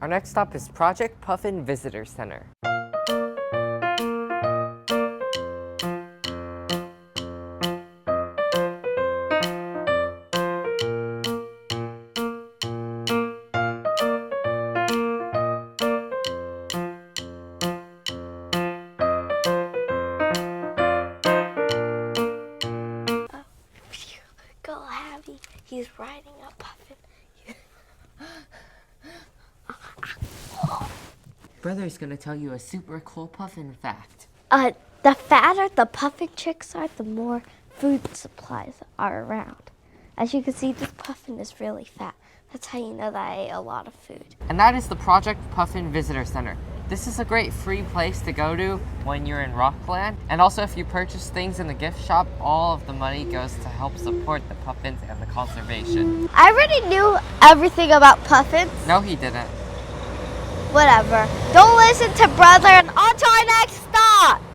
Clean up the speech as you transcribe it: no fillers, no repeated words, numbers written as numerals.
Our next stop is Project Puffin Visitor Center. Go, Abby. He's riding a puffin. Brother's gonna tell you a super cool puffin fact. The fatter the puffin chicks are, the more food supplies are around. As you can see, this puffin is really fat. That's how you know that I ate a lot of food. And that is the Project Puffin Visitor Center. This is a great free place to go to when you're in Rockland. And also if you purchase things in the gift shop, all of the money goes to help support the puffins and the conservation. I already knew everything about puffins. No, he didn't. Whatever. Don't listen to brother, and on to our next stop!